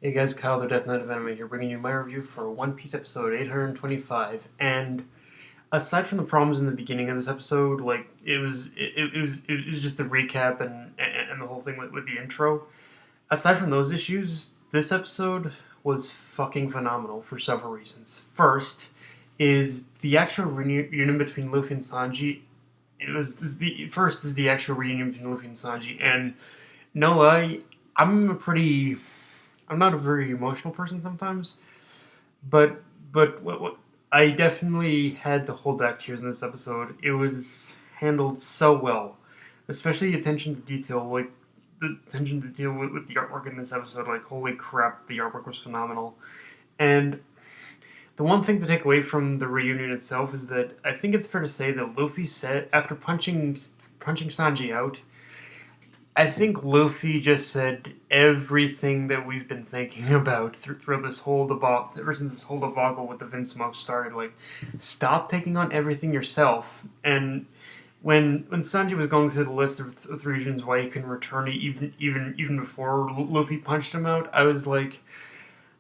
Hey guys, Kyle the Death Knight of Anime here, bringing you my review for One Piece episode 825. And aside from the problems in the beginning of this episode, like it was just a recap and the whole thing with the intro. Aside from those issues, this episode was fucking phenomenal for several reasons. First is the actual reunion between Luffy and Sanji. The actual reunion between Luffy and Sanji, and no lie, I'm a pretty I'm not a very emotional person sometimes, but what I definitely had to hold back tears in this episode. It was handled so well, especially attention to detail, like the attention to detail with the artwork in this episode. Like holy crap, the artwork was phenomenal. And the one thing to take away from the reunion itself is that I think it's fair to say that Luffy said after punching Sanji out, I think Luffy just said everything that we've been thinking about throughout this whole debacle, ever since this whole debacle with the Vince Smoke started. Like, stop taking on everything yourself. And when Sanji was going through the list of reasons why he couldn't return, even before Luffy punched him out, I was like,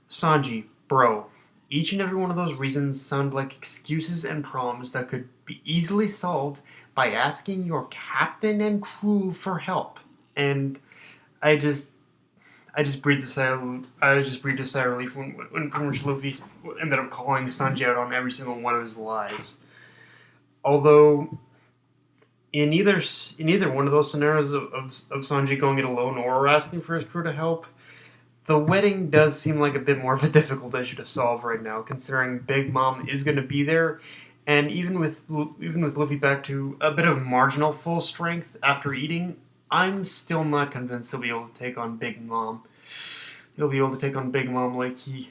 Sanji, bro. Each and every one of those reasons sound like excuses and problems that could be easily solved by asking your captain and crew for help. And I just I just breathed a sigh of relief when pretty much Luffy ended up calling Sanji out on every single one of his lies. Although in either one of those scenarios of Sanji going it alone or asking for his crew to help, the wedding does seem like a bit more of a difficult issue to solve right now, considering Big Mom is going to be there, and even with Luffy back to a bit of marginal full strength after eating, I'm still not convinced he'll be able to take on Big Mom. He'll be able to take on Big Mom like he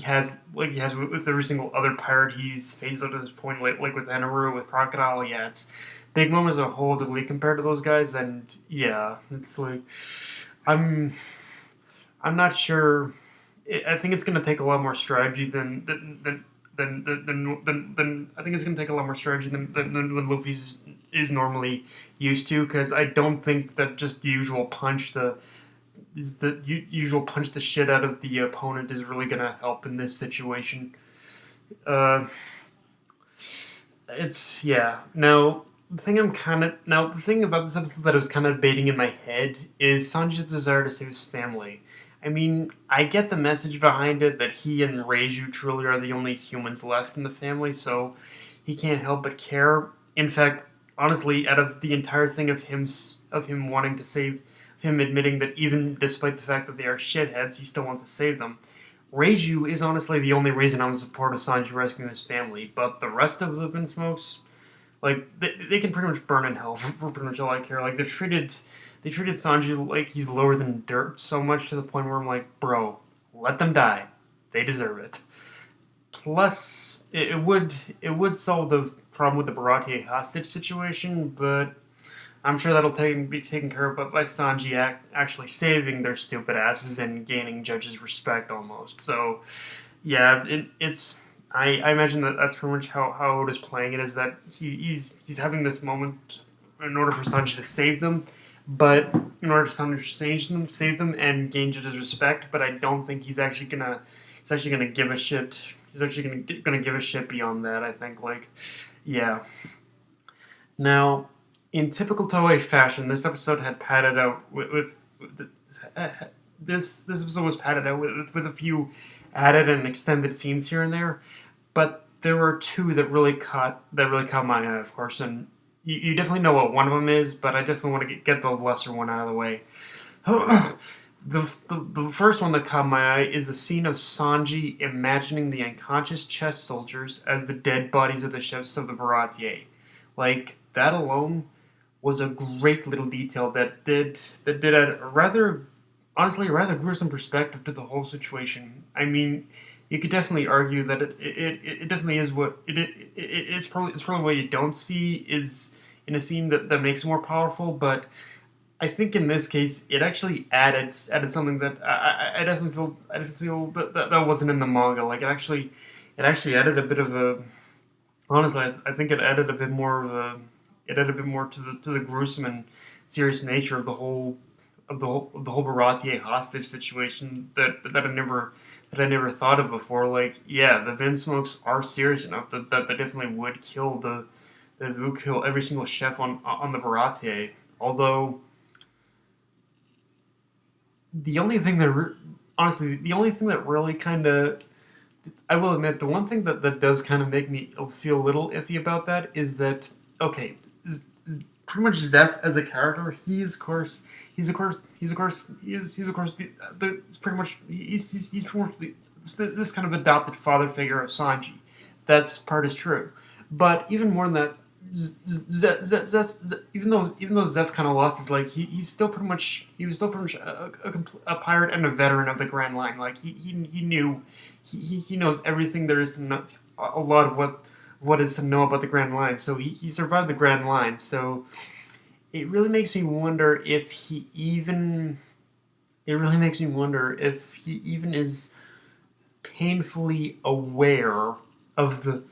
has with every single other pirate he's faced up to this point, like with Eneru, with Crocodile. Yeah, it's Big Mom as a whole is elite compared to those guys, and yeah, it's like I'm I'm not sure. I think it's going to take a lot more strategy than I think it's going to take a lot more strategy than when Luffy's is normally used to, because I don't think that just the usual usual punch the shit out of the opponent is really going to help in this situation. Uh, it's yeah. The thing about this episode that I was kind of debating in my head is Sanji's desire to save his family. I mean, I get the message behind it that he and Reiju truly are the only humans left in the family, so he can't help but care. In fact, honestly, out of the entire thing of him wanting to save, him admitting that even despite the fact that they are shitheads, he still wants to save them. Reiju is honestly the only reason I'm in support of Sanji rescuing his family, but the rest of the Vinsmokes, like they can pretty much burn in hell for pretty much all I care. Like they treated Sanji like he's lower than dirt so much to the point where I'm like, bro, let them die. They deserve it. Plus, it would solve the problem with the Baratie hostage situation, but I'm sure be taken care of by Sanji actually saving their stupid asses and gaining judges' respect almost. So yeah, it's I imagine that that's pretty much how Oda's playing it, is that he's having this moment in order for Sanji to save them, but in order for Sanji to save them and gain judges' respect. But I don't think he's actually gonna give a shit. He's actually gonna give a shit beyond that. I think yeah. Now, in typical Toei fashion, this episode had padded out this episode was padded out with a few added and extended scenes here and there, but there were two that really caught my eye, of course, and you definitely know what one of them is, but I definitely want to get the lesser one out of the way. The first one that caught my eye is the scene of Sanji imagining the unconscious chess soldiers as the dead bodies of the chefs of the Baratier. Like, that alone was a great little detail that did a rather gruesome perspective to the whole situation. I mean, you could definitely argue that it definitely is it's probably what you don't see is in a scene that makes it more powerful, but I think in this case it actually added something that I definitely feel that wasn't in the manga. Like it actually added a bit of a honestly, I think it added a bit more of a it added a bit more to the gruesome and serious nature of of the whole Baratier hostage situation that I never thought of before. Like, yeah, the Vinsmokes are serious enough that they definitely would kill they would kill every single chef on the Baratier. Although the only thing honestly, the only thing that really kind of, I will admit, the one thing that does kind of make me feel a little iffy about that is that, okay, pretty much Zeph as a character, he's of course the it's pretty much he's pretty much this kind of adopted father figure of Sanji. That's part is true, but even more than that, even though Zeph kind of lost his leg, he was still pretty much a pirate and a veteran of the Grand Line. Like he knew he knows everything there is to know, a lot of what is to know about the Grand Line. So he survived the Grand Line. So it really makes me wonder if he even it really makes me wonder if he even is painfully aware of the.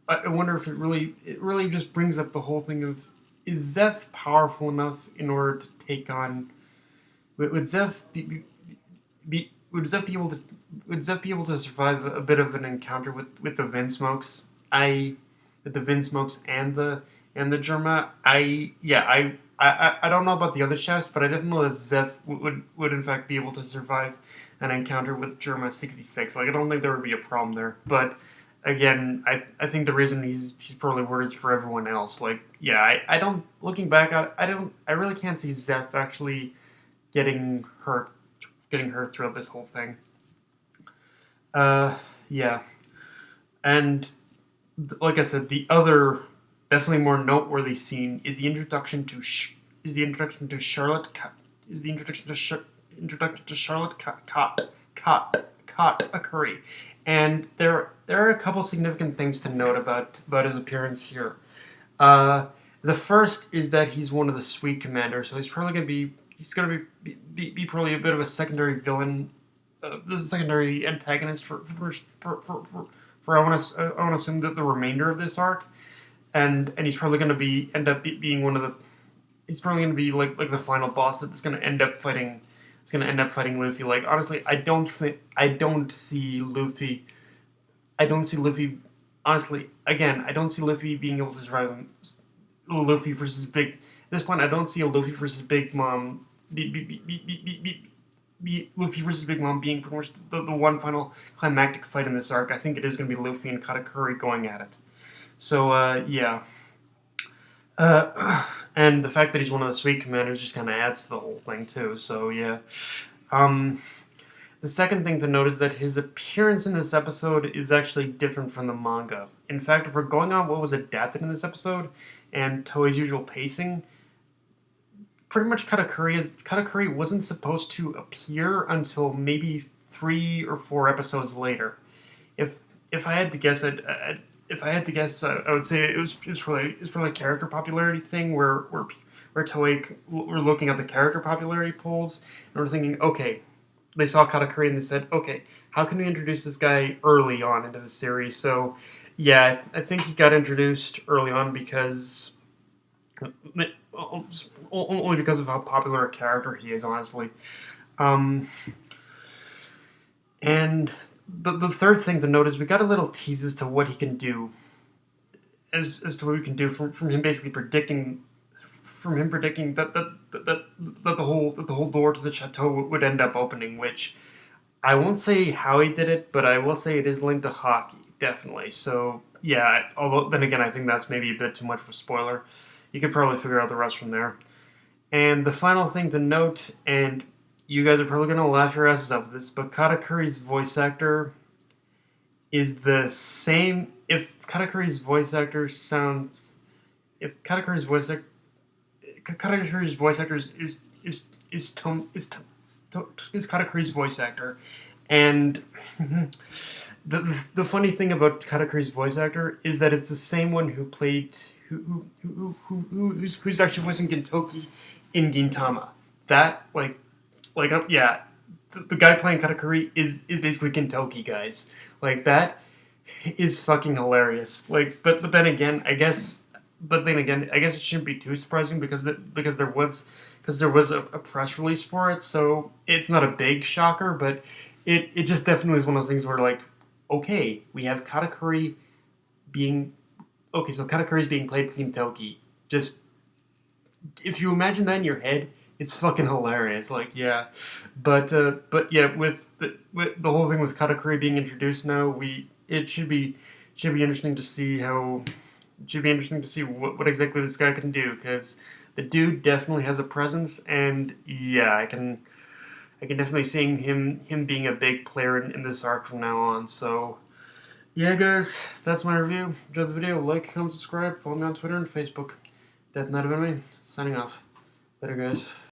I wonder if it really just brings up the whole thing of, is Zeph powerful enough in order to take on, would Zeph would Zeph be able to survive a bit of an encounter with the Vinsmokes? With the Vinsmokes and the Germa. I don't know about the other chefs, but I definitely know that Zeph would in fact be able to survive an encounter with Germa 66. Like, I don't think there would be a problem there. But again, I think the reason he's poorly worded is for everyone else. Like, yeah, I don't, looking back at it, I really can't see Zeph actually getting hurt throughout this whole thing. Yeah, and like I said, the other definitely more noteworthy scene is the introduction to Charlotte introduction to Charlotte Katakuri, and there are a couple significant things to note about his appearance here. The first is that he's one of the Sweet Commanders, so he's gonna be probably a bit of a secondary villain, secondary antagonist for I want to assume that the remainder of this arc, and he's probably going to being one of the, he's probably going to be like the final boss that's going to end up fighting. It's going to end up fighting Luffy. Like, honestly, I don't see Luffy. I don't see Luffy. Honestly, again, I don't see Luffy being able to survive Luffy versus Big. At this point, I don't see a Luffy versus Big Mom. Luffy versus Big Mom being pretty much the one final climactic fight in this arc. I think it is going to be Luffy and Katakuri going at it. So, yeah. And the fact that he's one of the Sweet Commanders just kind of adds to the whole thing, too. So, yeah. The second thing to note is that his appearance in this episode is actually different from the manga. In fact, if we're going on what was adapted in this episode and Toei's usual pacing, pretty much Katakuri wasn't supposed to appear until maybe 3 or 4 episodes later. If I had to guess, I would say it's probably a character popularity thing where Toei were looking at the character popularity polls and we're thinking, okay, they saw Katakuri and they said, okay, how can we introduce this guy early on into the series? So, yeah, I think he got introduced early on because only because of how popular a character he is, honestly. And the third thing to note is we got a little tease as to what he can do, as to what we can do from him basically predicting that the whole door to the chateau would end up opening, which I won't say how he did it, but I will say it is linked to hockey, definitely. So yeah, although then again I think that's maybe a bit too much of a spoiler. You could probably figure out the rest from there. And the final thing to note, and you guys are probably going to laugh your asses off at this, but Katakuri's voice actor is the same. If Katakuri's voice actor is Katakuri's voice actor, and the funny thing about Katakuri's voice actor is that it's the same one who played who's actually voicing Gintoki in Gintama. That yeah, the guy playing Katakuri is basically Gintoki, guys. Like, that is fucking hilarious. Like, but then again, I guess it shouldn't be too surprising because because there was a press release for it, so it's not a big shocker, but it just definitely is one of those things where, like, okay, we have Katakuri being... Okay, so Katakuri is being played Gintoki. Just, if you imagine that in your head, it's fucking hilarious. Like, yeah. But yeah, with the whole thing with Katakuri being introduced now, it should be interesting to see how... It should be interesting to see what exactly this guy can do, because the dude definitely has a presence, and yeah, I can definitely see him being a big player in this arc from now on. So yeah, guys, that's my review. Enjoyed the video, like, comment, subscribe, follow me on Twitter and Facebook. Death Night of Enemy, signing off. Later, guys.